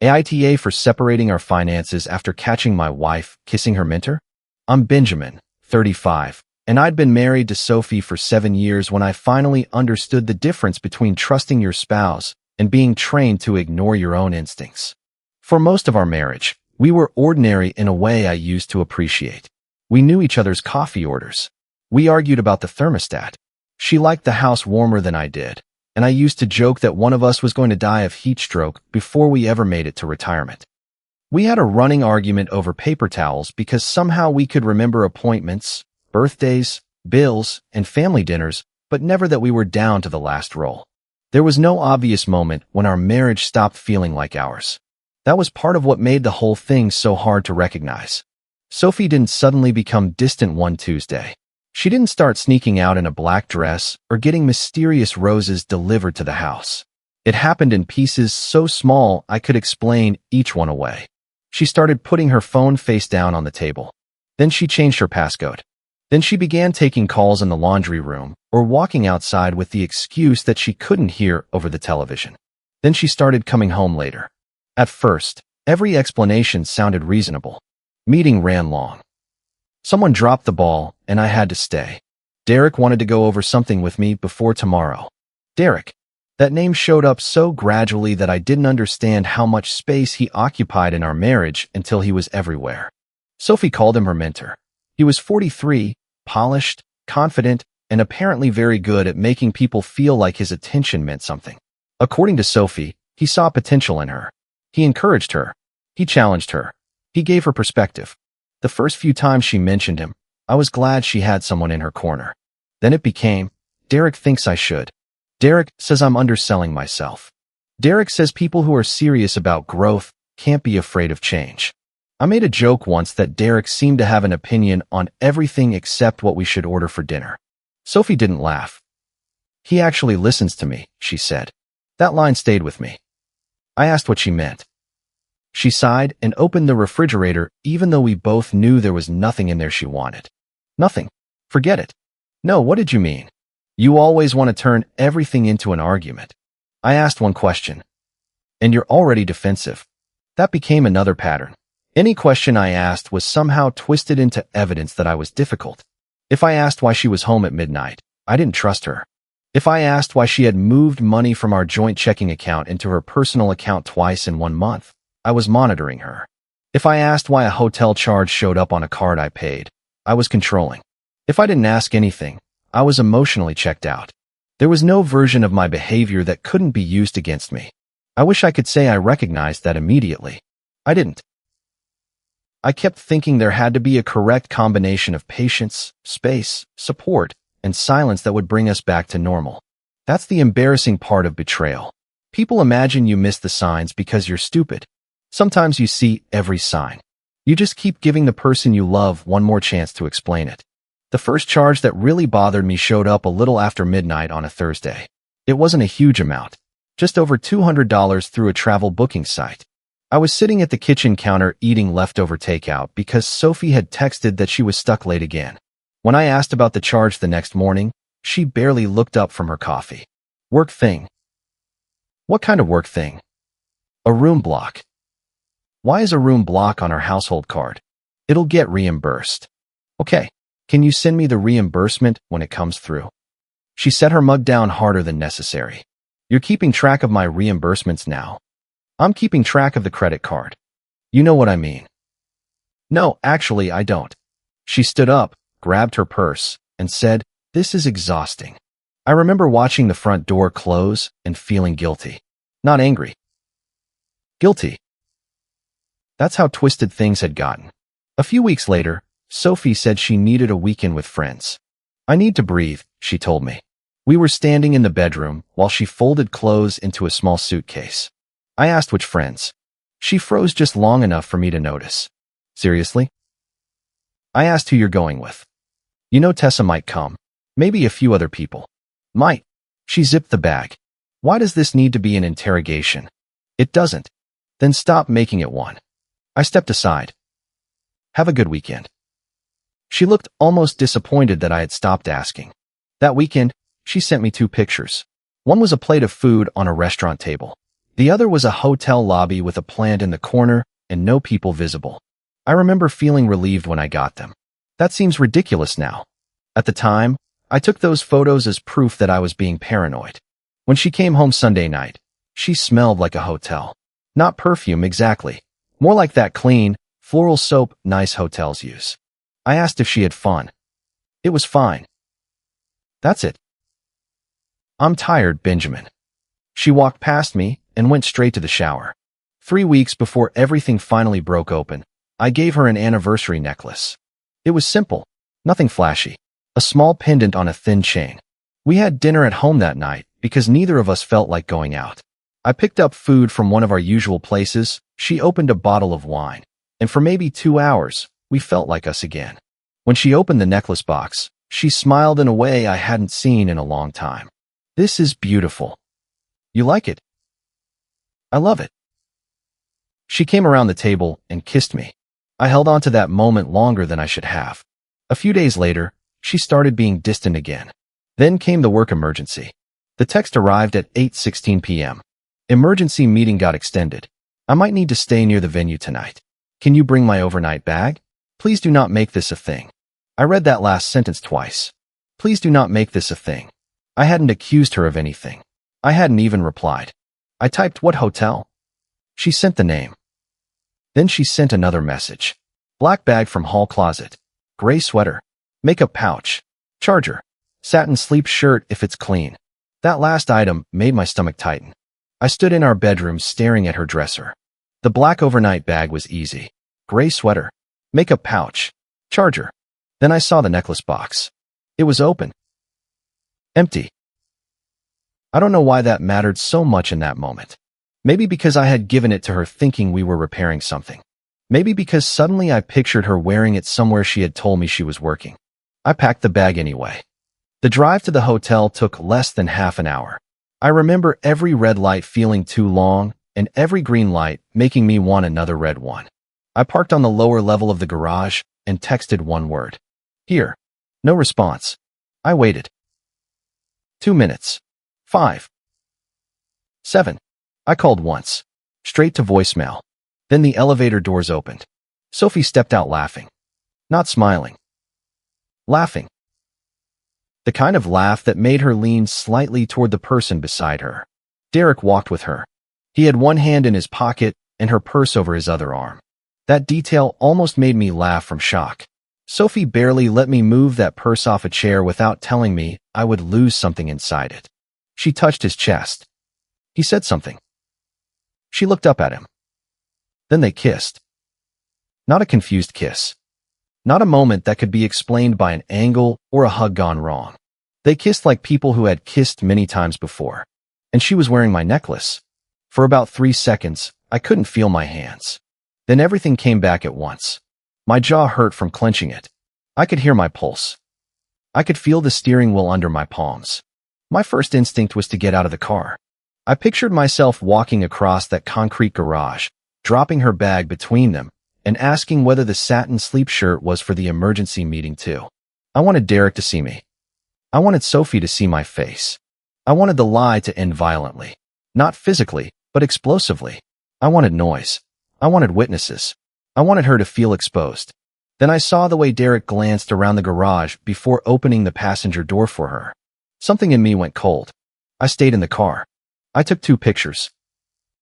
AITA for separating our finances after catching my wife kissing her mentor? I'm Benjamin, 35, and I'd been married to Sophie for 7 years when I finally understood the difference between trusting your spouse and being trained to ignore your own instincts. For most of our marriage, we were ordinary in a way I used to appreciate. We knew each other's coffee orders. We argued about the thermostat. She liked the house warmer than I did, and I used to joke that one of us was going to die of heat stroke before we ever made it to retirement. We had a running argument over paper towels because somehow we could remember appointments, birthdays, bills, and family dinners, but never that we were down to the last roll. There was no obvious moment when our marriage stopped feeling like ours. That was part of what made the whole thing so hard to recognize. Sophie didn't suddenly become distant one Tuesday. She didn't start sneaking out in a black dress or getting mysterious roses delivered to the house. It happened in pieces so small I could explain each one away. She started putting her phone face down on the table. Then she changed her passcode. Then she began taking calls in the laundry room or walking outside with the excuse that she couldn't hear over the television. Then she started coming home later. At first, every explanation sounded reasonable. Meeting ran long. Someone dropped the ball, and I had to stay. Derek wanted to go over something with me before tomorrow. Derek. That name showed up so gradually that I didn't understand how much space he occupied in our marriage until he was everywhere. Sophie called him her mentor. He was 43, polished, confident, and apparently very good at making people feel like his attention meant something. According to Sophie, he saw potential in her. He encouraged her. He challenged her. He gave her perspective. The first few times she mentioned him, I was glad she had someone in her corner. Then it became, Derek thinks I should. Derek says I'm underselling myself. Derek says people who are serious about growth can't be afraid of change. I made a joke once that Derek seemed to have an opinion on everything except what we should order for dinner. Sophie didn't laugh. He actually listens to me, she said. That line stayed with me. I asked what she meant. She sighed and opened the refrigerator even though we both knew there was nothing in there she wanted. Nothing. Forget it. No, what did you mean? You always want to turn everything into an argument. I asked one question. And you're already defensive. That became another pattern. Any question I asked was somehow twisted into evidence that I was difficult. If I asked why she was home at midnight, I didn't trust her. If I asked why she had moved money from our joint checking account into her personal account twice in 1 month, I was monitoring her. If I asked why a hotel charge showed up on a card I paid, I was controlling. If I didn't ask anything, I was emotionally checked out. There was no version of my behavior that couldn't be used against me. I wish I could say I recognized that immediately. I didn't. I kept thinking there had to be a correct combination of patience, space, support, and silence that would bring us back to normal. That's the embarrassing part of betrayal. People imagine you miss the signs because you're stupid. Sometimes you see every sign. You just keep giving the person you love one more chance to explain it. The first charge that really bothered me showed up a little after midnight on a Thursday. It wasn't a huge amount, just over $200 through a travel booking site. I was sitting at the kitchen counter eating leftover takeout because Sophie had texted that she was stuck late again. When I asked about the charge the next morning, she barely looked up from her coffee. Work thing. What kind of work thing? A room block. Why is a room block on our household card? It'll get reimbursed. Okay. Can you send me the reimbursement when it comes through? She set her mug down harder than necessary. You're keeping track of my reimbursements now. I'm keeping track of the credit card. You know what I mean. No, actually, I don't. She stood up, grabbed her purse, and said, This is exhausting. I remember watching the front door close and feeling guilty. Not angry. Guilty. That's how twisted things had gotten. A few weeks later, Sophie said she needed a weekend with friends. I need to breathe, she told me. We were standing in the bedroom while she folded clothes into a small suitcase. I asked which friends. She froze just long enough for me to notice. Seriously? I asked who you're going with. You know Tessa might come. Maybe a few other people. Might. She zipped the bag. Why does this need to be an interrogation? It doesn't. Then stop making it one. I stepped aside. Have a good weekend. She looked almost disappointed that I had stopped asking. That weekend, she sent me 2 pictures. One was a plate of food on a restaurant table. The other was a hotel lobby with a plant in the corner and no people visible. I remember feeling relieved when I got them. That seems ridiculous now. At the time, I took those photos as proof that I was being paranoid. When she came home Sunday night, she smelled like a hotel. Not perfume exactly. More like that clean, floral soap nice hotels use. I asked if she had fun. It was fine. That's it. I'm tired, Benjamin. She walked past me and went straight to the shower. 3 weeks before everything finally broke open, I gave her an anniversary necklace. It was simple, nothing flashy. A small pendant on a thin chain. We had dinner at home that night because neither of us felt like going out. I picked up food from one of our usual places, she opened a bottle of wine, and for maybe 2 hours, we felt like us again. When she opened the necklace box, she smiled in a way I hadn't seen in a long time. This is beautiful. You like it? I love it. She came around the table and kissed me. I held on to that moment longer than I should have. A few days later, she started being distant again. Then came the work emergency. The text arrived at 8:16 p.m. Emergency meeting got extended. I might need to stay near the venue tonight. Can you bring my overnight bag? Please do not make this a thing. I read that last sentence twice. Please do not make this a thing. I hadn't accused her of anything. I hadn't even replied. I typed, what hotel? She sent the name. Then she sent another message. Black bag from hall closet. Gray sweater. Makeup pouch. Charger. Satin sleep shirt if it's clean. That last item made my stomach tighten. I stood in our bedroom staring at her dresser. The black overnight bag was easy. Gray sweater. Makeup pouch. Charger. Then I saw the necklace box. It was open. Empty. I don't know why that mattered so much in that moment. Maybe because I had given it to her thinking we were repairing something. Maybe because suddenly I pictured her wearing it somewhere she had told me she was working. I packed the bag anyway. The drive to the hotel took less than half an hour. I remember every red light feeling too long and every green light making me want another red one. I parked on the lower level of the garage and texted one word. Here. No response. I waited. 2 minutes. 5. 7. I called once. Straight to voicemail. Then the elevator doors opened. Sophie stepped out laughing. Not smiling. Laughing. The kind of laugh that made her lean slightly toward the person beside her. Derek walked with her. He had one hand in his pocket and her purse over his other arm. That detail almost made me laugh from shock. Sophie barely let me move that purse off a chair without telling me I would lose something inside it. She touched his chest. He said something. She looked up at him. Then they kissed. Not a confused kiss. Not a moment that could be explained by an angle or a hug gone wrong. They kissed like people who had kissed many times before. And she was wearing my necklace. For about 3 seconds, I couldn't feel my hands. Then everything came back at once. My jaw hurt from clenching it. I could hear my pulse. I could feel the steering wheel under my palms. My first instinct was to get out of the car. I pictured myself walking across that concrete garage, dropping her bag between them, and asking whether the satin sleep shirt was for the emergency meeting too. I wanted Derek to see me. I wanted Sophie to see my face. I wanted the lie to end violently. Not physically, but explosively. I wanted noise. I wanted witnesses. I wanted her to feel exposed. Then I saw the way Derek glanced around the garage before opening the passenger door for her. Something in me went cold. I stayed in the car. I took 2 pictures.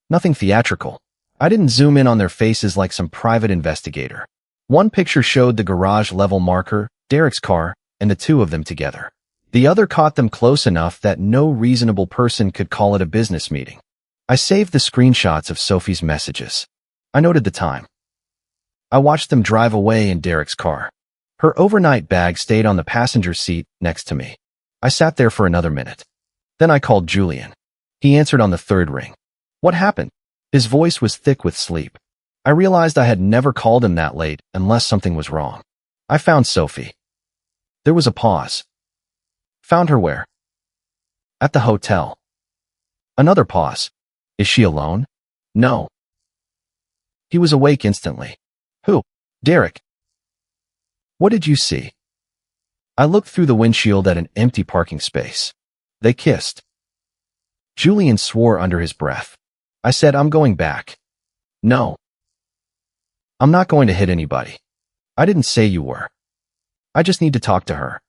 Nothing theatrical. I didn't zoom in on their faces like some private investigator. One picture showed the garage level marker, Derek's car, and the 2 of them together. The other caught them close enough that no reasonable person could call it a business meeting. I saved the screenshots of Sophie's messages. I noted the time. I watched them drive away in Derek's car. Her overnight bag stayed on the passenger seat next to me. I sat there for another minute. Then I called Julian. He answered on the 3rd ring. What happened? His voice was thick with sleep. I realized I had never called him that late unless something was wrong. I found Sophie. There was a pause. Found her where? At the hotel. Another pause. Is she alone? No. He was awake instantly. Who? Derek. What did you see? I looked through the windshield at an empty parking space. They kissed. Julian swore under his breath. I said, I'm going back. No. I'm not going to hit anybody. I didn't say you were. I just need to talk to her.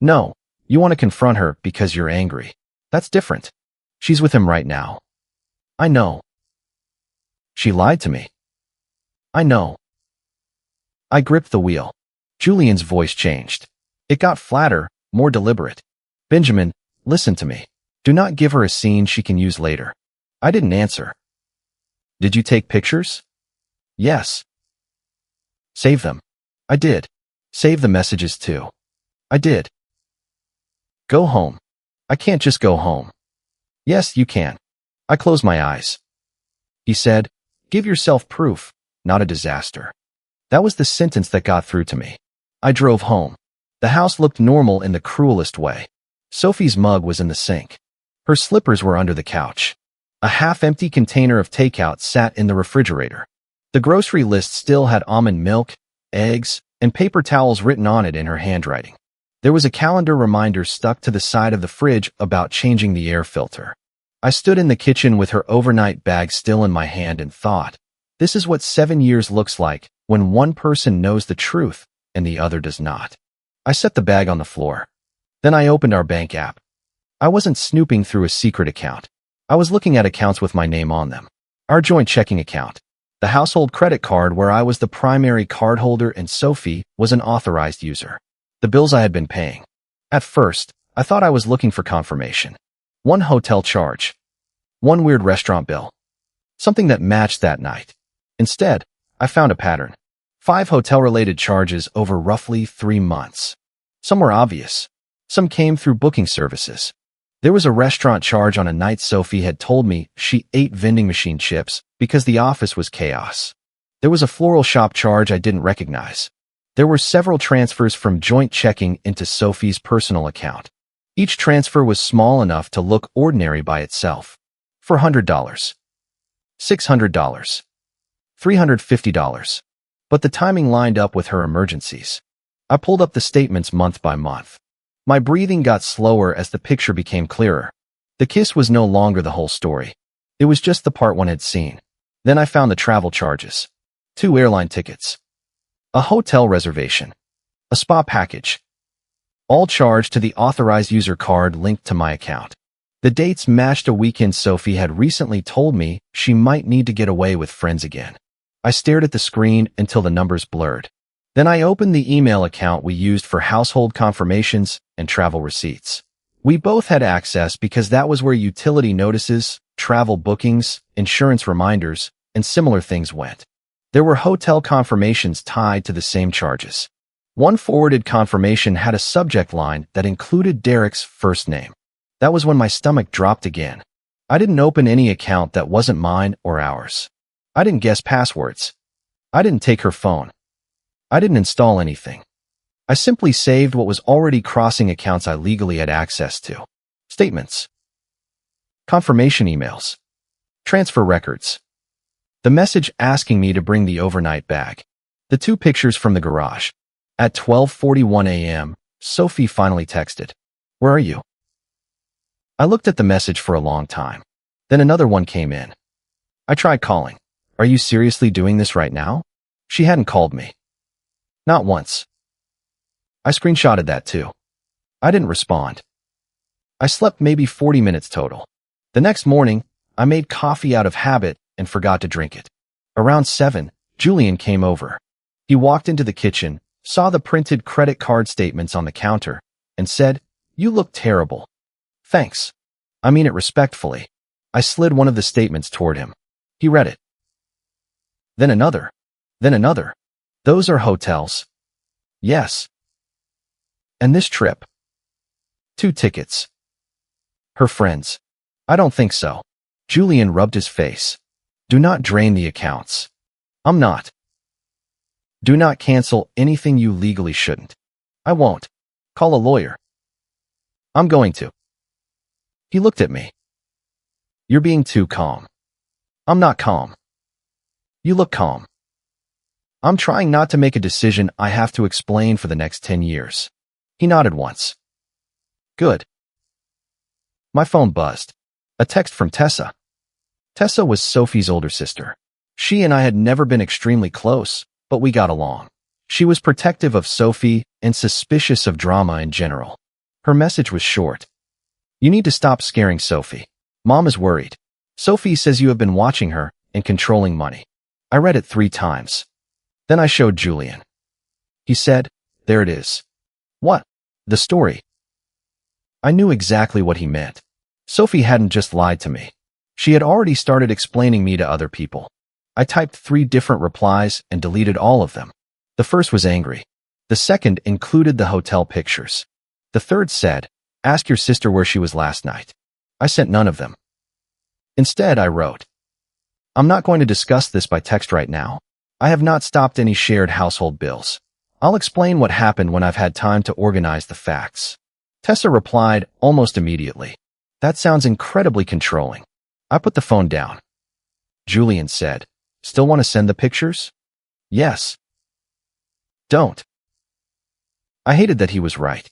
No. You want to confront her because you're angry. That's different. She's with him right now. I know. She lied to me. I know. I gripped the wheel. Julian's voice changed. It got flatter, more deliberate. Benjamin, listen to me. Do not give her a scene she can use later. I didn't answer. Did you take pictures? Yes. Save them. I did. Save the messages too. I did. Go home. I can't just go home. Yes, you can. I closed my eyes. He said, give yourself proof, not a disaster. That was the sentence that got through to me. I drove home. The house looked normal in the cruelest way. Sophie's mug was in the sink. Her slippers were under the couch. A half-empty container of takeout sat in the refrigerator. The grocery list still had almond milk, eggs, and paper towels written on it in her handwriting. There was a calendar reminder stuck to the side of the fridge about changing the air filter. I stood in the kitchen with her overnight bag still in my hand and thought, this is what 7 years looks like when one person knows the truth and the other does not. I set the bag on the floor. Then I opened our bank app. I wasn't snooping through a secret account. I was looking at accounts with my name on them. Our joint checking account. The household credit card where I was the primary cardholder and Sophie was an authorized user. The bills I had been paying. At first, I thought I was looking for confirmation. One hotel charge. One weird restaurant bill. Something that matched that night. Instead, I found a pattern. 5 hotel-related charges over roughly 3 months. Some were obvious. Some came through booking services. There was a restaurant charge on a night Sophie had told me she ate vending machine chips because the office was chaos. There was a floral shop charge I didn't recognize. There were several transfers from joint checking into Sophie's personal account. Each transfer was small enough to look ordinary by itself. $400, $600, $350. But the timing lined up with her emergencies. I pulled up the statements month by month. My breathing got slower as the picture became clearer. The kiss was no longer the whole story. It was just the part one had seen. Then I found the travel charges. 2 airline tickets. A hotel reservation. A spa package. All charged to the authorized user card linked to my account. The dates matched a weekend Sophie had recently told me she might need to get away with friends again. I stared at the screen until the numbers blurred. Then I opened the email account we used for household confirmations and travel receipts. We both had access because that was where utility notices, travel bookings, insurance reminders, and similar things went. There were hotel confirmations tied to the same charges. One forwarded confirmation had a subject line that included Derek's first name. That was when my stomach dropped again. I didn't open any account that wasn't mine or ours. I didn't guess passwords. I didn't take her phone. I didn't install anything. I simply saved what was already crossing accounts I legally had access to. Statements. Confirmation emails. Transfer records. The message asking me to bring the overnight bag. The 2 pictures from the garage. At 12:41 a.m., Sophie finally texted, "Where are you?" I looked at the message for a long time. Then another one came in. I tried calling. "Are you seriously doing this right now?" She hadn't called me. Not once. I screenshotted that too. I didn't respond. I slept maybe 40 minutes total. The next morning, I made coffee out of habit and forgot to drink it. Around 7, Julian came over. He walked into the kitchen, saw the printed credit card statements on the counter, and said, "You look terrible." "Thanks. I mean it respectfully." I slid one of the statements toward him. He read it. Then another. Then another. "Those are hotels." "Yes." "And this trip?" 2 tickets. "Her friends?" "I don't think so." Julian rubbed his face. "Do not drain the accounts." "I'm not." "Do not cancel anything you legally shouldn't." "I won't." "Call a lawyer." "I'm going to." He looked at me. "You're being too calm." "I'm not calm." "You look calm." "I'm trying not to make a decision I have to explain for the next 10 years. He nodded once. "Good." My phone buzzed. A text from Tessa. Tessa was Sophie's older sister. She and I had never been extremely close, but we got along. She was protective of Sophie and suspicious of drama in general. Her message was short. You need to stop scaring Sophie. Mom is worried. Sophie says you have been watching her and controlling money. I read it 3 times. Then I showed Julian. He said, there it is. What? The story. I knew exactly what he meant. Sophie hadn't just lied to me. She had already started explaining me to other people. I typed 3 different replies and deleted all of them. The first was angry. The second included the hotel pictures. The third said, ask your sister where she was last night. I sent none of them. Instead, I wrote, I'm not going to discuss this by text right now. I have not stopped any shared household bills. I'll explain what happened when I've had time to organize the facts. Tessa replied almost immediately. That sounds incredibly controlling. I put the phone down. Julian said, still want to send the pictures? Yes. Don't. I hated that he was right.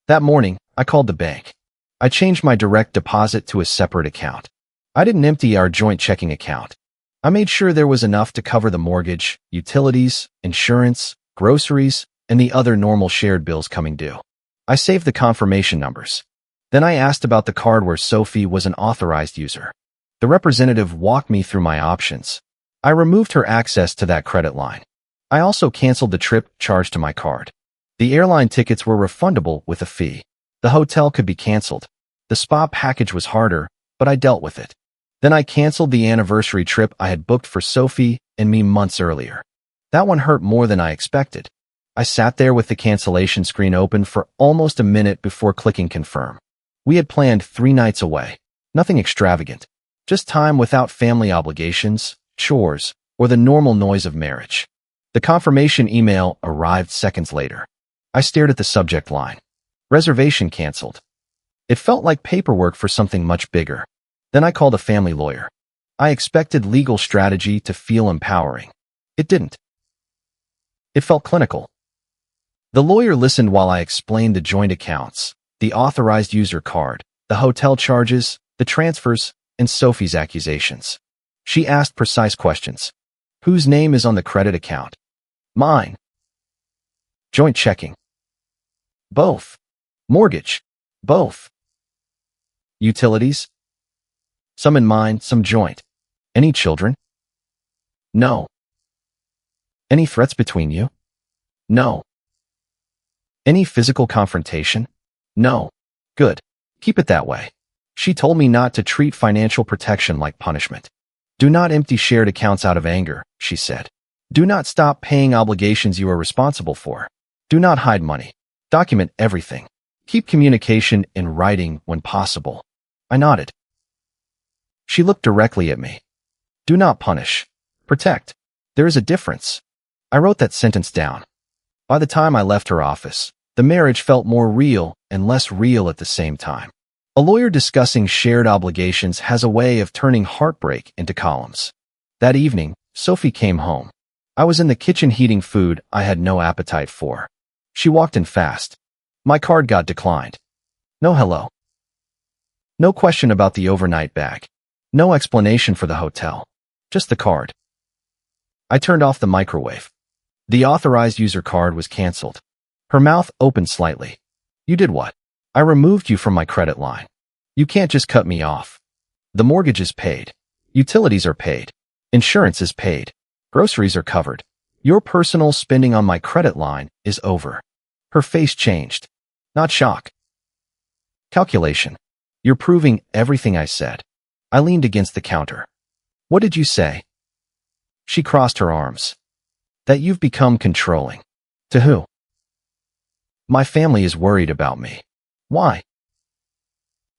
That morning, I called the bank. I changed my direct deposit to a separate account. I didn't empty our joint checking account. I made sure there was enough to cover the mortgage, utilities, insurance, groceries, and the other normal shared bills coming due. I saved the confirmation numbers. Then I asked about the card where Sophie was an authorized user. The representative walked me through my options. I removed her access to that credit line. I also canceled the trip charged to my card. The airline tickets were refundable with a fee. The hotel could be canceled. The spa package was harder, but I dealt with it. Then I canceled the anniversary trip I had booked for Sophie and me months earlier. That one hurt more than I expected. I sat there with the cancellation screen open for almost a minute before clicking confirm. We had planned 3 nights away. Nothing extravagant. Just time without family obligations, chores, or the normal noise of marriage. The confirmation email arrived seconds later. I stared at the subject line. Reservation canceled. It felt like paperwork for something much bigger. Then I called a family lawyer. I expected legal strategy to feel empowering. It didn't. It felt clinical. The lawyer listened while I explained the joint accounts, the authorized user card, the hotel charges, the transfers, and Sophie's accusations. She asked precise questions. Whose name is on the credit account? Mine. Joint checking. Both. Mortgage. Both. Utilities. Some in mine, some joint. Any children? No. Any threats between you? No. Any physical confrontation? No. Good. Keep it that way. She told me not to treat financial protection like punishment. Do not empty shared accounts out of anger, she said. Do not stop paying obligations you are responsible for. Do not hide money. Document everything. Keep communication in writing when possible. I nodded. She looked directly at me. Do not punish. Protect. There is a difference. I wrote that sentence down. By the time I left her office, the marriage felt more real and less real at the same time. A lawyer discussing shared obligations has a way of turning heartbreak into columns. That evening, Sophie came home. I was in the kitchen heating food I had no appetite for. She walked in fast. My card got declined. No hello. No question about the overnight bag. No explanation for the hotel. Just the card. I turned off the microwave. The authorized user card was canceled. Her mouth opened slightly. You did what? I removed you from my credit line. You can't just cut me off. The mortgage is paid. Utilities are paid. Insurance is paid. Groceries are covered. Your personal spending on my credit line is over. Her face changed. Not shock. Calculation. You're proving everything I said. I leaned against the counter. What did you say? She crossed her arms. That you've become controlling. To who? My family is worried about me. Why?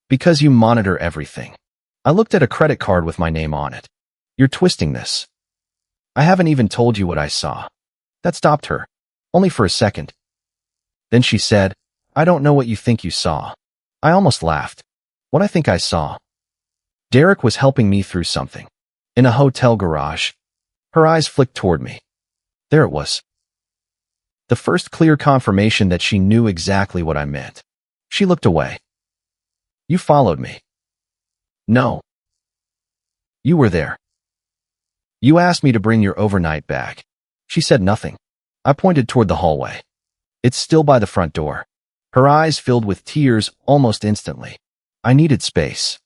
Because you monitor everything. I looked at a credit card with my name on it. You're twisting this. I haven't even told you what I saw. That stopped her. Only for a second. Then she said, I don't know what you think you saw. I almost laughed. What I think I saw. Derek was helping me through something. In a hotel garage. Her eyes flicked toward me. There it was. The first clear confirmation that she knew exactly what I meant. She looked away. You followed me. No. You were there. You asked me to bring your overnight bag. She said nothing. I pointed toward the hallway. It's still by the front door. Her eyes filled with tears almost instantly. I needed space.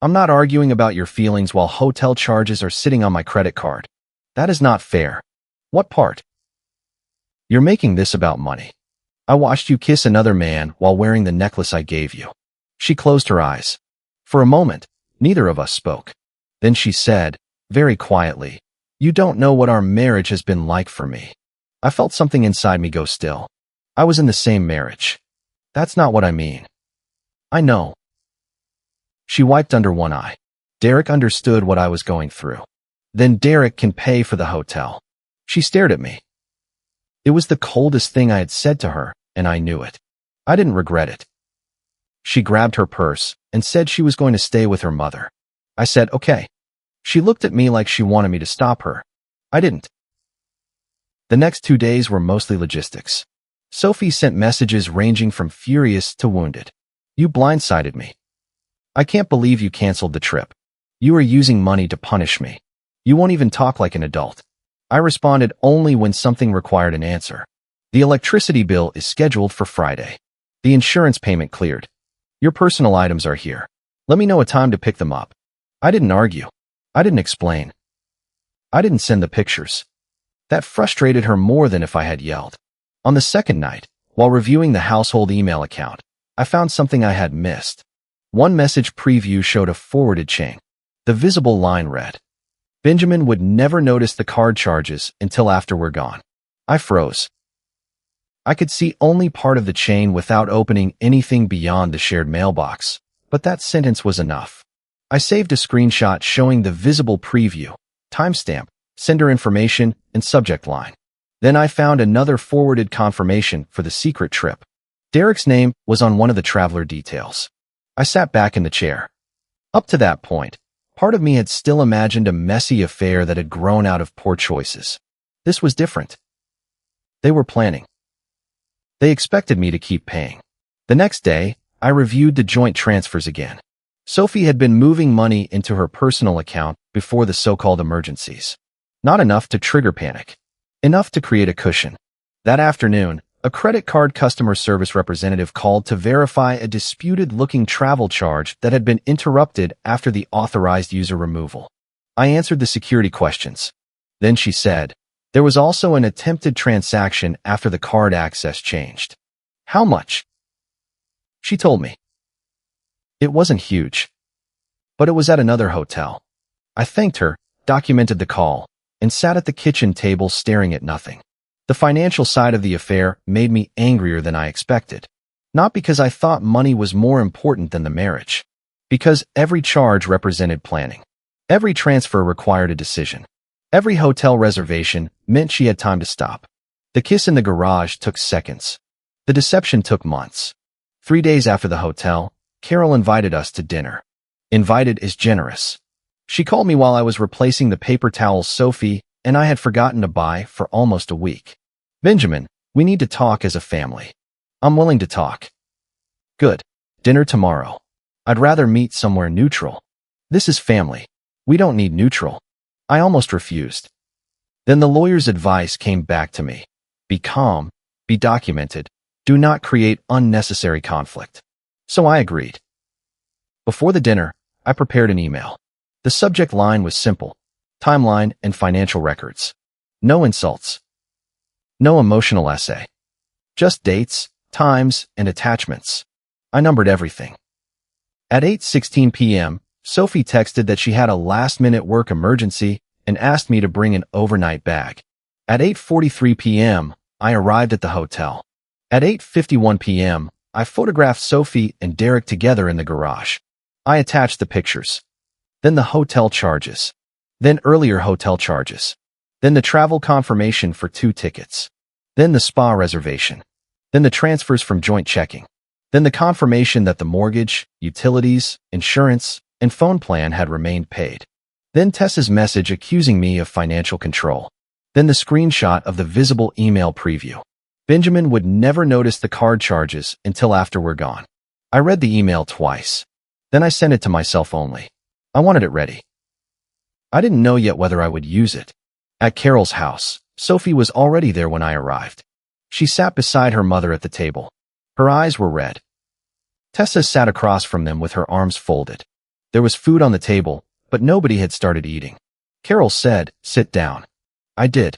I'm not arguing about your feelings while hotel charges are sitting on my credit card. That is not fair. What part? You're making this about money. I watched you kiss another man while wearing the necklace I gave you. She closed her eyes. For a moment, neither of us spoke. Then she said, very quietly, you don't know what our marriage has been like for me. I felt something inside me go still. I was in the same marriage. That's not what I mean. I know. She wiped under one eye. Derek understood what I was going through. Then Derek can pay for the hotel. She stared at me. It was the coldest thing I had said to her, and I knew it. I didn't regret it. She grabbed her purse and said she was going to stay with her mother. I said, okay. She looked at me like she wanted me to stop her. I didn't. The next 2 days were mostly logistics. Sophie sent messages ranging from furious to wounded. You blindsided me. I can't believe you canceled the trip. You are using money to punish me. You won't even talk like an adult. I responded only when something required an answer. The electricity bill is scheduled for Friday. The insurance payment cleared. Your personal items are here. Let me know a time to pick them up. I didn't argue. I didn't explain. I didn't send the pictures. That frustrated her more than if I had yelled. On the second night, while reviewing the household email account, I found something I had missed. One message preview showed a forwarded chain. The visible line read, Benjamin would never notice the card charges until after we're gone. I froze. I could see only part of the chain without opening anything beyond the shared mailbox, but that sentence was enough. I saved a screenshot showing the visible preview, timestamp, sender information, and subject line. Then I found another forwarded confirmation for the secret trip. Derek's name was on one of the traveler details. I sat back in the chair. Up to that point, part of me had still imagined a messy affair that had grown out of poor choices. This was different. They were planning. They expected me to keep paying. The next day, I reviewed the joint transfers again. Sophie had been moving money into her personal account before the so-called emergencies. Not enough to trigger panic. Enough to create a cushion. That afternoon, a credit card customer service representative called to verify a disputed-looking travel charge that had been interrupted after the authorized user removal. I answered the security questions. Then she said, there was also an attempted transaction after the card access changed. How much? She told me. It wasn't huge, but it was at another hotel. I thanked her, documented the call, and sat at the kitchen table staring at nothing. The financial side of the affair made me angrier than I expected. Not because I thought money was more important than the marriage. Because every charge represented planning. Every transfer required a decision. Every hotel reservation meant she had time to stop. The kiss in the garage took seconds. The deception took months. 3 days after the hotel, Carol invited us to dinner. Invited is generous. She called me while I was replacing the paper towels Sophie and I had forgotten to buy for almost a week. Benjamin, we need to talk as a family. I'm willing to talk. Good. Dinner tomorrow. I'd rather meet somewhere neutral. This is family. We don't need neutral. I almost refused. Then the lawyer's advice came back to me. Be calm, be documented, do not create unnecessary conflict. So I agreed. Before the dinner, I prepared an email. The subject line was simple. Timeline and financial records. No insults. No emotional essay. Just dates, times, and attachments. I numbered everything. At 8:16 p.m., Sophie texted that she had a last-minute work emergency and asked me to bring an overnight bag. At 8:43 p.m., I arrived at the hotel. At 8:51 p.m., I photographed Sophie and Derek together in the garage. I attached the pictures. Then the hotel charges. Then earlier hotel charges. Then the travel confirmation for 2 tickets. Then the spa reservation. Then the transfers from joint checking. Then the confirmation that the mortgage, utilities, insurance, and phone plan had remained paid. Then Tessa's message accusing me of financial control. Then the screenshot of the visible email preview. Benjamin would never notice the card charges until after we're gone. I read the email twice. Then I sent it to myself only. I wanted it ready. I didn't know yet whether I would use it. At Carol's house, Sophie was already there when I arrived. She sat beside her mother at the table. Her eyes were red. Tessa sat across from them with her arms folded. There was food on the table, but nobody had started eating. Carol said, "Sit down." I did.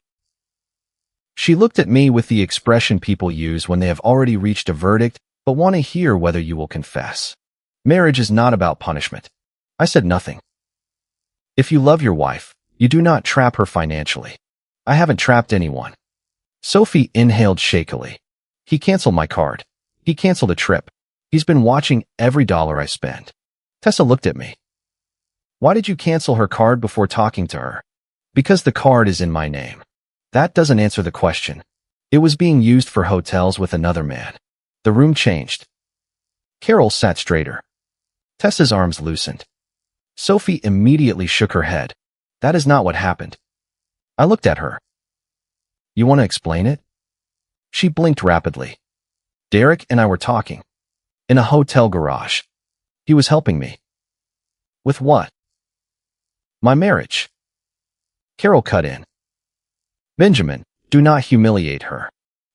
She looked at me with the expression people use when they have already reached a verdict but want to hear whether you will confess. Marriage is not about punishment. I said nothing. If you love your wife, you do not trap her financially. I haven't trapped anyone. Sophie inhaled shakily. He canceled my card. He canceled a trip. He's been watching every dollar I spend. Tessa looked at me. Why did you cancel her card before talking to her? Because the card is in my name. That doesn't answer the question. It was being used for hotels with another man. The room changed. Carol sat straighter. Tessa's arms loosened. Sophie immediately shook her head. That is not what happened. I looked at her. You want to explain it? She blinked rapidly. Derek and I were talking. In a hotel garage. He was helping me. With what? My marriage. Carol cut in. Benjamin, do not humiliate her.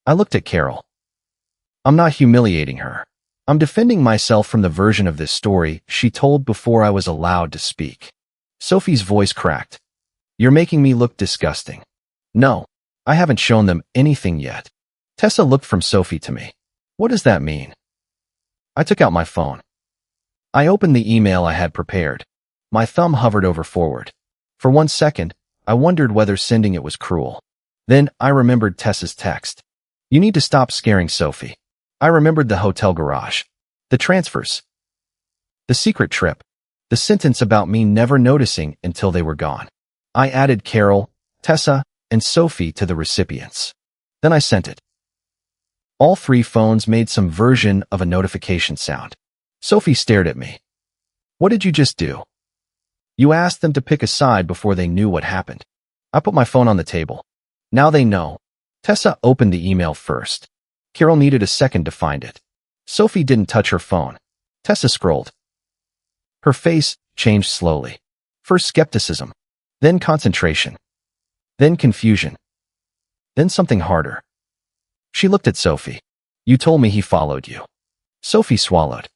I looked at Carol. I'm not humiliating her. I'm defending myself from the version of this story she told before I was allowed to speak. Sophie's voice cracked. You're making me look disgusting. No, I haven't shown them anything yet. Tessa looked from Sophie to me. What does that mean? I took out my phone. I opened the email I had prepared. My thumb hovered over forward. For 1 second, I wondered whether sending it was cruel. Then I remembered Tessa's text. You need to stop scaring Sophie. I remembered the hotel garage. The transfers. The secret trip. The sentence about me never noticing until they were gone. I added Carol, Tessa, and Sophie to the recipients. Then I sent it. All 3 phones made some version of a notification sound. Sophie stared at me. What did you just do? You asked them to pick a side before they knew what happened. I put my phone on the table. Now they know. Tessa opened the email first. Carol needed a second to find it. Sophie didn't touch her phone. Tessa scrolled. Her face changed slowly. First skepticism. Then concentration. Then confusion. Then something harder. She looked at Sophie. You told me he followed you. Sophie swallowed.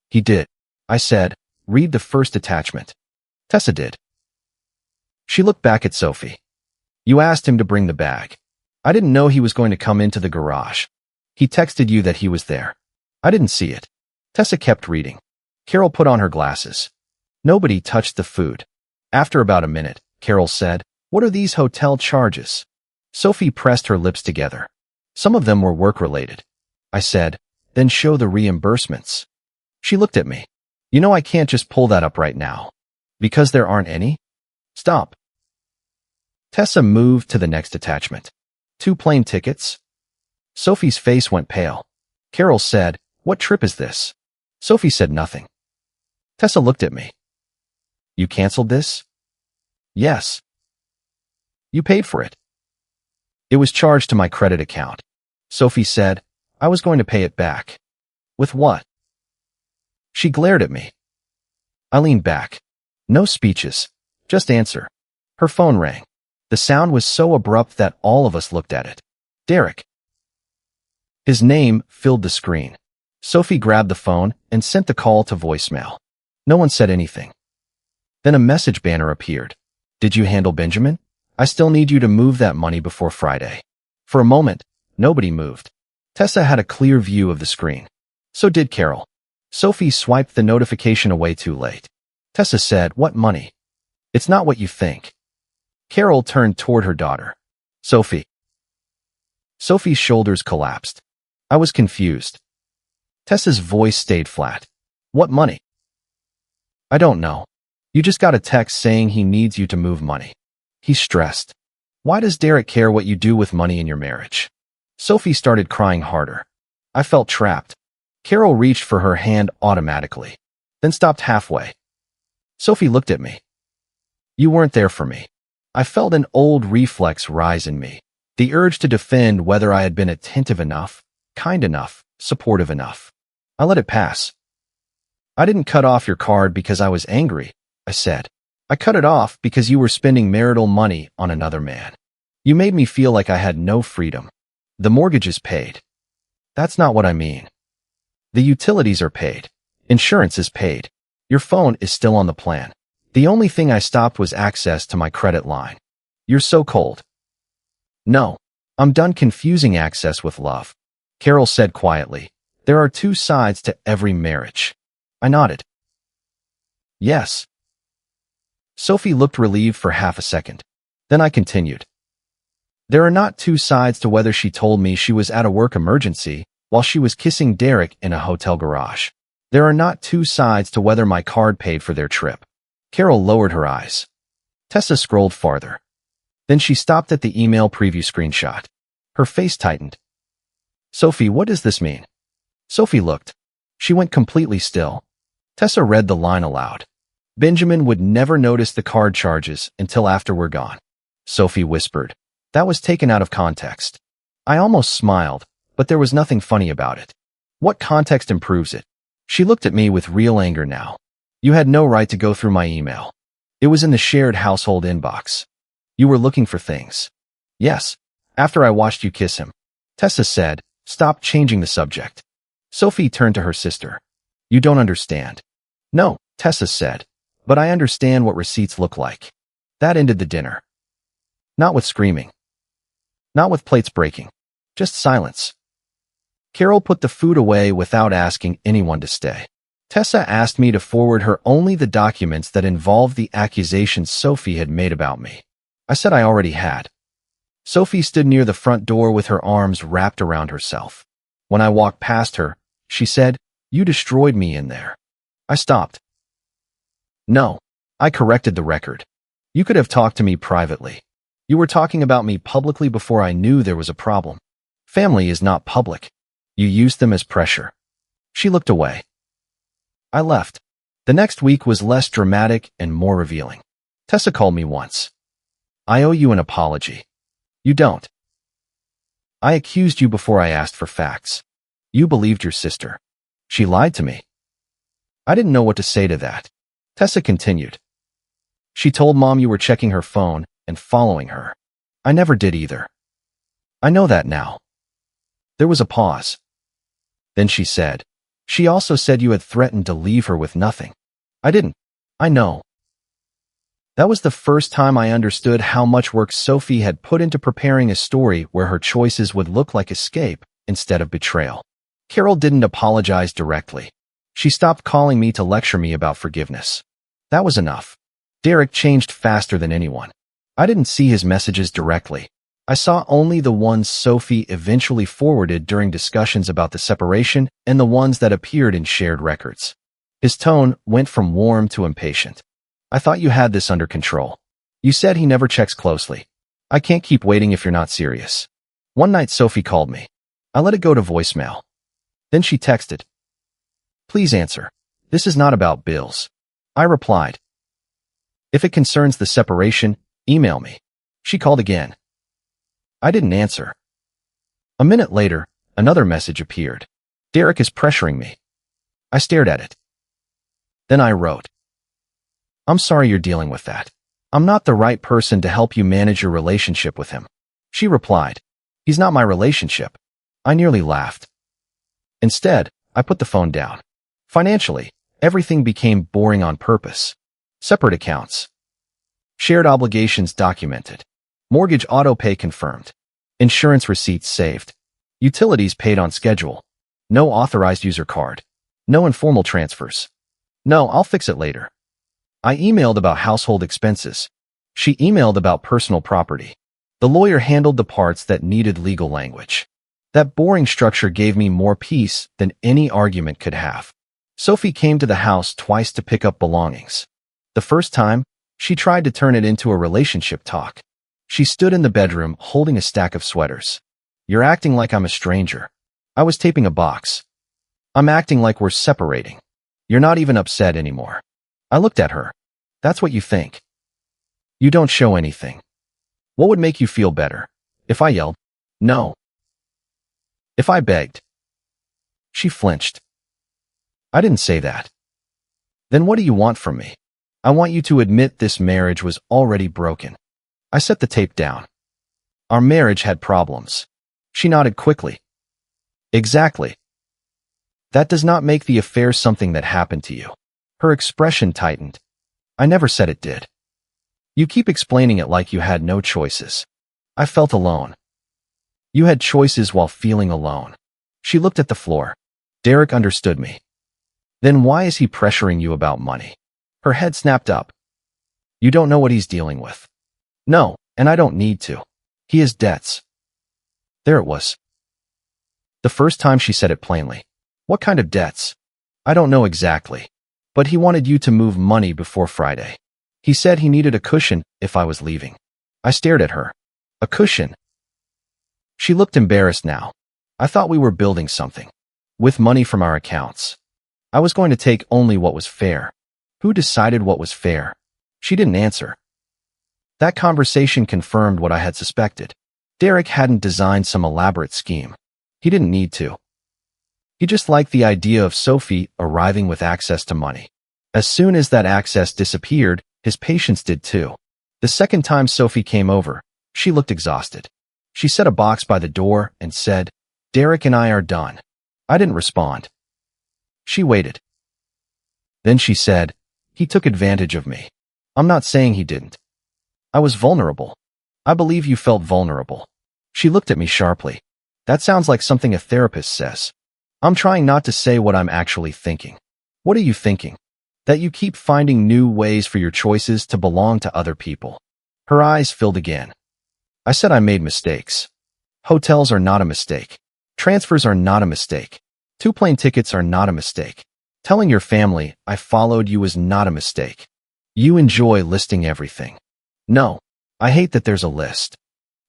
He did. I said, read the first attachment. Tessa did. She looked back at Sophie. You asked him to bring the bag. I didn't know he was going to come into the garage. He texted you that he was there. I didn't see it. Tessa kept reading. Carol put on her glasses. Nobody touched the food. After about a minute, Carol said, what are these hotel charges? Sophie pressed her lips together. Some of them were work-related. I said, then show the reimbursements. She looked at me. You know I can't just pull that up right now. Because there aren't any? Stop. Tessa moved to the next attachment. 2 plane tickets. Sophie's face went pale. Carol said, what trip is this? Sophie said nothing. Tessa looked at me. You canceled this? Yes. You paid for it. It was charged to my credit account. Sophie said, I was going to pay it back. With what? She glared at me. I leaned back. No speeches. Just answer. Her phone rang. The sound was so abrupt that all of us looked at it. Derek. His name filled the screen. Sophie grabbed the phone and sent the call to voicemail. No one said anything. Then a message banner appeared. Did you handle Benjamin? I still need you to move that money before Friday. For a moment, nobody moved. Tessa had a clear view of the screen. So did Carol. Sophie swiped the notification away too late. Tessa said, what money? It's not what you think. Carol turned toward her daughter. Sophie. Sophie's shoulders collapsed. I was confused. Tessa's voice stayed flat. What money? I don't know. You just got a text saying he needs you to move money. He's stressed. Why does Derek care what you do with money in your marriage? Sophie started crying harder. I felt trapped. Carol reached for her hand automatically, then stopped halfway. Sophie looked at me. You weren't there for me. I felt an old reflex rise in me, the urge to defend whether I had been attentive enough, kind enough, supportive enough. I let it pass. I didn't cut off your card because I was angry, I said. I cut it off because you were spending marital money on another man. You made me feel like I had no freedom. The mortgage is paid. That's not what I mean. The utilities are paid. Insurance is paid. Your phone is still on the plan. The only thing I stopped was access to my credit line. You're so cold. No, I'm done confusing access with love. Carol said quietly. There are two sides to every marriage. I nodded. Yes. Sophie looked relieved for half a second. Then I continued. There are not two sides to whether she told me she was at a work emergency while she was kissing Derek in a hotel garage. There are not two sides to whether my card paid for their trip. Carol lowered her eyes. Tessa scrolled farther. Then she stopped at the email preview screenshot. Her face tightened. Sophie, what does this mean? Sophie looked. She went completely still. Tessa read the line aloud. Benjamin would never notice the card charges until after we're gone. Sophie whispered. That was taken out of context. I almost smiled, but there was nothing funny about it. What context improves it? She looked at me with real anger now. You had no right to go through my email. It was in the shared household inbox. You were looking for things. Yes, after I watched you kiss him. Tessa said, stop changing the subject. Sophie turned to her sister. You don't understand. No, Tessa said, but I understand what receipts look like. That ended the dinner. Not with screaming. Not with plates breaking. Just silence. Carol put the food away without asking anyone to stay. Tessa asked me to forward her only the documents that involved the accusations Sophie had made about me. I said I already had. Sophie stood near the front door with her arms wrapped around herself. When I walked past her, she said, You destroyed me in there. I stopped. No, I corrected the record. You could have talked to me privately. You were talking about me publicly before I knew there was a problem. Family is not public. You used them as pressure. She looked away. I left. The next week was less dramatic and more revealing. Tessa called me once. I owe you an apology. You don't. I accused you before I asked for facts. You believed your sister. She lied to me. I didn't know what to say to that. Tessa continued. She told Mom you were checking her phone and following her. I never did either. I know that now. There was a pause. Then she said, She also said you had threatened to leave her with nothing. I didn't. I know. That was the first time I understood how much work Sophie had put into preparing a story where her choices would look like escape instead of betrayal. Carol didn't apologize directly. She stopped calling me to lecture me about forgiveness. That was enough. Derek changed faster than anyone. I didn't see his messages directly. I saw only the ones Sophie eventually forwarded during discussions about the separation and the ones that appeared in shared records. His tone went from warm to impatient. I thought you had this under control. You said he never checks closely. I can't keep waiting if you're not serious. One night Sophie called me. I let it go to voicemail. Then she texted. Please answer. This is not about bills. I replied. If it concerns the separation, email me. She called again. I didn't answer. A minute later, another message appeared. Derek is pressuring me. I stared at it. Then I wrote. I'm sorry you're dealing with that. I'm not the right person to help you manage your relationship with him. She replied. He's not my relationship. I nearly laughed. Instead, I put the phone down. Financially, everything became boring on purpose. Separate accounts. Shared obligations documented. Mortgage autopay confirmed. Insurance receipts saved. Utilities paid on schedule. No authorized user card. No informal transfers. No, I'll fix it later. I emailed about household expenses. She emailed about personal property. The lawyer handled the parts that needed legal language. That boring structure gave me more peace than any argument could have. Sophie came to the house twice to pick up belongings. The first time, she tried to turn it into a relationship talk. She stood in the bedroom holding a stack of sweaters. You're acting like I'm a stranger. I was taping a box. I'm acting like we're separating. You're not even upset anymore. I looked at her. That's what you think. You don't show anything. What would make you feel better? If I yelled? No. If I begged? She flinched. I didn't say that. Then what do you want from me? I want you to admit this marriage was already broken. I set the tape down. Our marriage had problems. She nodded quickly. Exactly. That does not make the affair something that happened to you. Her expression tightened. I never said it did. You keep explaining it like you had no choices. I felt alone. You had choices while feeling alone. She looked at the floor. Derek understood me. Then why is he pressuring you about money? Her head snapped up. You don't know what he's dealing with. No, and I don't need to. He has debts. There it was. The first time she said it plainly. What kind of debts? I don't know exactly. But he wanted you to move money before Friday. He said he needed a cushion if I was leaving. I stared at her. A cushion? She looked embarrassed now. I thought we were building something. With money from our accounts. I was going to take only what was fair. Who decided what was fair? She didn't answer. That conversation confirmed what I had suspected. Derek hadn't designed some elaborate scheme. He didn't need to. He just liked the idea of Sophie arriving with access to money. As soon as that access disappeared, his patience did too. The second time Sophie came over, she looked exhausted. She set a box by the door and said, Derek and I are done. I didn't respond. She waited. Then she said, he took advantage of me. I'm not saying he didn't. I was vulnerable. I believe you felt vulnerable. She looked at me sharply. That sounds like something a therapist says. I'm trying not to say what I'm actually thinking. What are you thinking? That you keep finding new ways for your choices to belong to other people. Her eyes filled again. I said I made mistakes. Hotels are not a mistake. Transfers are not a mistake. 2 plane tickets are not a mistake. Telling your family I followed you is not a mistake. You enjoy listing everything. No, I hate that there's a list.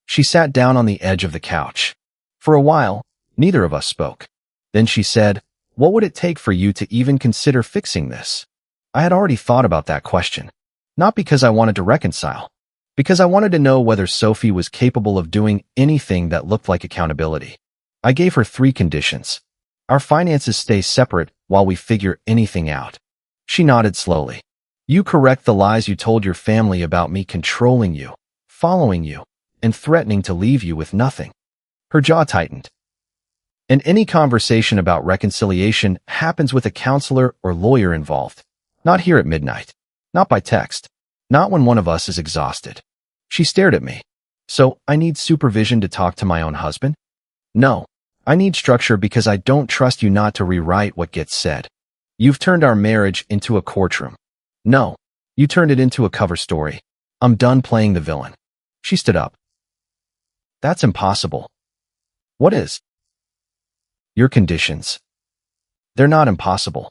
She sat down on the edge of the couch. For a while, neither of us spoke. Then she said, what would it take for you to even consider fixing this? I had already thought about that question. Not because I wanted to reconcile. Because I wanted to know whether Sophie was capable of doing anything that looked like accountability. I gave her 3 conditions. Our finances stay separate while we figure anything out. She nodded slowly. You correct the lies you told your family about me controlling you, following you, and threatening to leave you with nothing. Her jaw tightened. And any conversation about reconciliation happens with a counselor or lawyer involved. Not here at midnight. Not by text. Not when one of us is exhausted. She stared at me. So, I need supervision to talk to my own husband? No. I need structure because I don't trust you not to rewrite what gets said. You've turned our marriage into a courtroom. No. You turned it into a cover story. I'm done playing the villain. She stood up. That's impossible. What is? Your conditions. They're not impossible.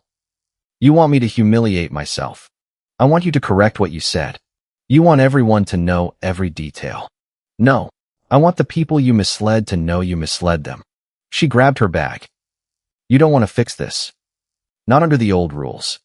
You want me to humiliate myself. I want you to correct what you said. You want everyone to know every detail. No, I want the people you misled to know you misled them. She grabbed her bag. You don't want to fix this. Not under the old rules.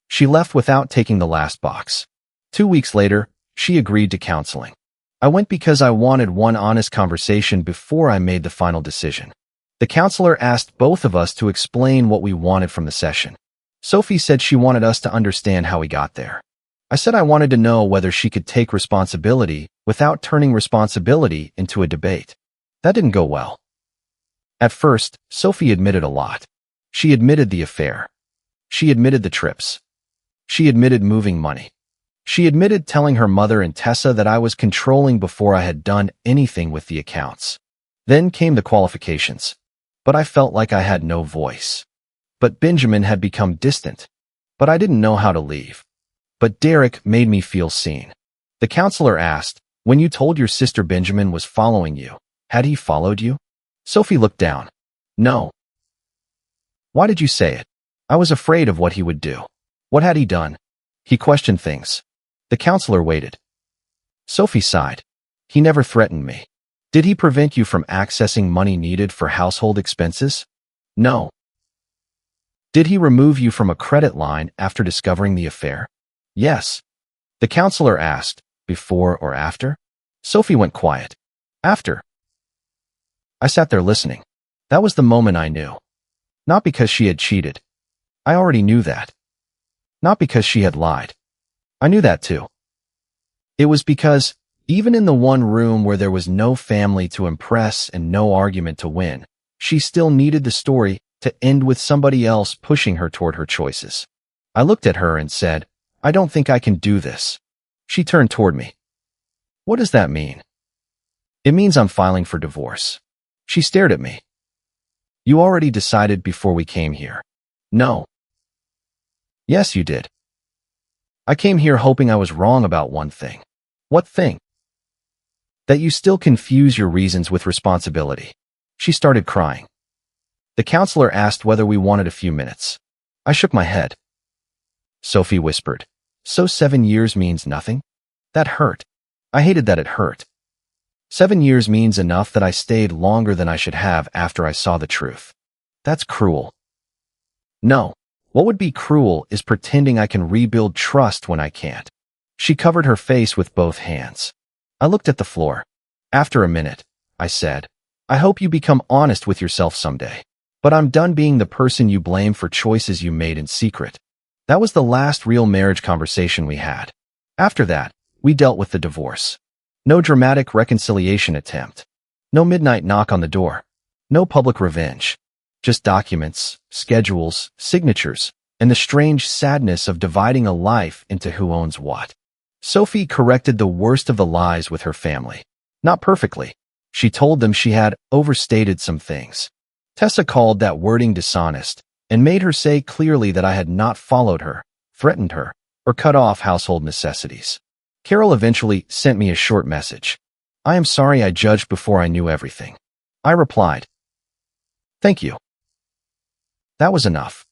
She left without taking the last box. 2 weeks later, she agreed to counseling. I went because I wanted one honest conversation before I made the final decision. The counselor asked both of us to explain what we wanted from the session. Sophie said she wanted us to understand how we got there. I said I wanted to know whether she could take responsibility without turning responsibility into a debate. That didn't go well. At first, Sophie admitted a lot. She admitted the affair. She admitted the trips. She admitted moving money. She admitted telling her mother and Tessa that I was controlling before I had done anything with the accounts. Then came the qualifications. But I felt like I had no voice. But Benjamin had become distant. But I didn't know how to leave. But Derek made me feel seen. The counselor asked, when you told your sister Benjamin was following you, had he followed you? Sophie looked down. No. Why did you say it? I was afraid of what he would do. What had he done? He questioned things. The counselor waited. Sophie sighed. He never threatened me. Did he prevent you from accessing money needed for household expenses? No. Did he remove you from a credit line after discovering the affair? Yes. The counselor asked, before or after? Sophie went quiet. After. I sat there listening. That was the moment I knew. Not because she had cheated. I already knew that. Not because she had lied. I knew that too. It was because, even in the one room where there was no family to impress and no argument to win, she still needed the story to end with somebody else pushing her toward her choices. I looked at her and said, "I don't think I can do this." She turned toward me. "What does that mean?" "It means I'm filing for divorce." She stared at me. "You already decided before we came here." "No." "Yes, you did." "I came here hoping I was wrong about one thing." "What thing?" "That you still confuse your reasons with responsibility." She started crying. The counselor asked whether we wanted a few minutes. I shook my head. Sophie whispered, "So 7 years means nothing?" That hurt. I hated that it hurt. 7 years means enough that I stayed longer than I should have after I saw the truth. That's cruel. No, what would be cruel is pretending I can rebuild trust when I can't. She covered her face with both hands. I looked at the floor. After a minute, I said, "I hope you become honest with yourself someday. But I'm done being the person you blame for choices you made in secret." That was the last real marriage conversation we had. After that, we dealt with the divorce. No dramatic reconciliation attempt. No midnight knock on the door. No public revenge. Just documents, schedules, signatures, and the strange sadness of dividing a life into who owns what. Sophie corrected the worst of the lies with her family. Not perfectly. She told them she had overstated some things. Tessa called that wording dishonest and made her say clearly that I had not followed her, threatened her, or cut off household necessities. Carol eventually sent me a short message. "I am sorry I judged before I knew everything." I replied, "Thank you." That was enough.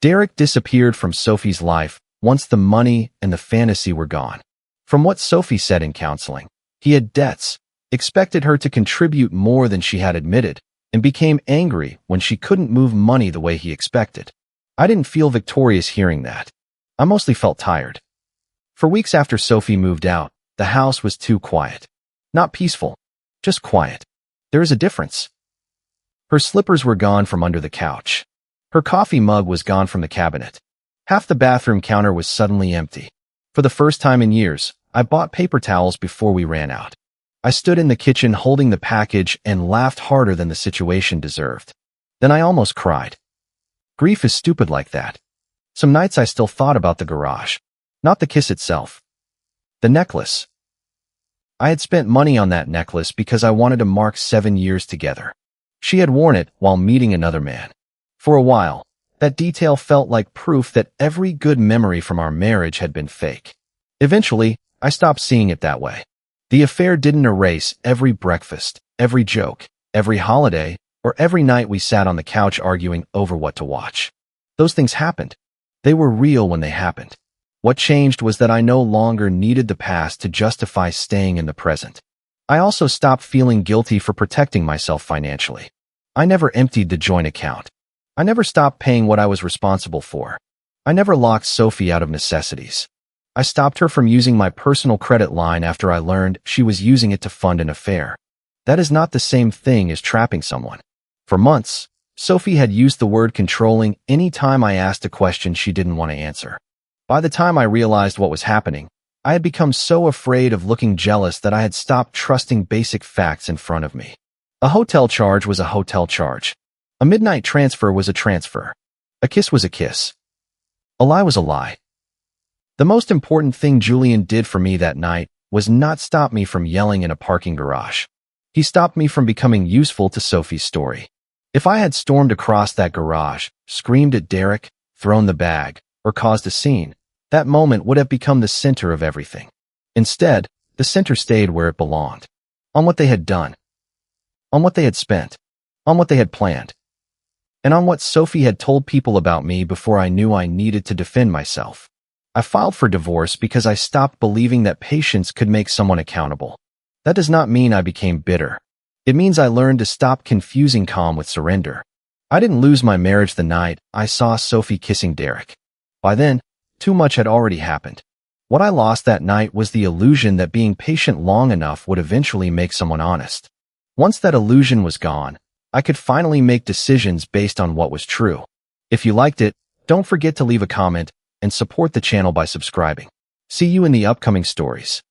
Derek disappeared from Sophie's life once the money and the fantasy were gone. From what Sophie said in counseling, he had debts, expected her to contribute more than she had admitted, and became angry when she couldn't move money the way he expected. I didn't feel victorious hearing that. I mostly felt tired. For weeks after Sophie moved out, the house was too quiet. Not peaceful, just quiet. There is a difference. Her slippers were gone from under the couch. Her coffee mug was gone from the cabinet. Half the bathroom counter was suddenly empty. For the first time in years, I bought paper towels before we ran out. I stood in the kitchen holding the package and laughed harder than the situation deserved. Then I almost cried. Grief is stupid like that. Some nights I still thought about the garage. Not the kiss itself. The necklace. I had spent money on that necklace because I wanted to mark 7 years together. She had worn it while meeting another man. For a while, that detail felt like proof that every good memory from our marriage had been fake. Eventually, I stopped seeing it that way. The affair didn't erase every breakfast, every joke, every holiday, or every night we sat on the couch arguing over what to watch. Those things happened. They were real when they happened. What changed was that I no longer needed the past to justify staying in the present. I also stopped feeling guilty for protecting myself financially. I never emptied the joint account. I never stopped paying what I was responsible for. I never locked Sophie out of necessities. I stopped her from using my personal credit line after I learned she was using it to fund an affair. That is not the same thing as trapping someone. For months, Sophie had used the word controlling any time I asked a question she didn't want to answer. By the time I realized what was happening, I had become so afraid of looking jealous that I had stopped trusting basic facts in front of me. A hotel charge was a hotel charge. A midnight transfer was a transfer. A kiss was a kiss. A lie was a lie. The most important thing Julian did for me that night was not stop me from yelling in a parking garage. He stopped me from becoming useful to Sophie's story. If I had stormed across that garage, screamed at Derek, thrown the bag, or caused a scene, that moment would have become the center of everything. Instead, the center stayed where it belonged. On what they had done. On what they had spent. On what they had planned. And on what Sophie had told people about me before I knew I needed to defend myself. I filed for divorce because I stopped believing that patience could make someone accountable. That does not mean I became bitter. It means I learned to stop confusing calm with surrender. I didn't lose my marriage the night I saw Sophie kissing Derek. By then, too much had already happened. What I lost that night was the illusion that being patient long enough would eventually make someone honest. Once that illusion was gone, I could finally make decisions based on what was true. If you liked it, don't forget to leave a comment and support the channel by subscribing. See you in the upcoming stories.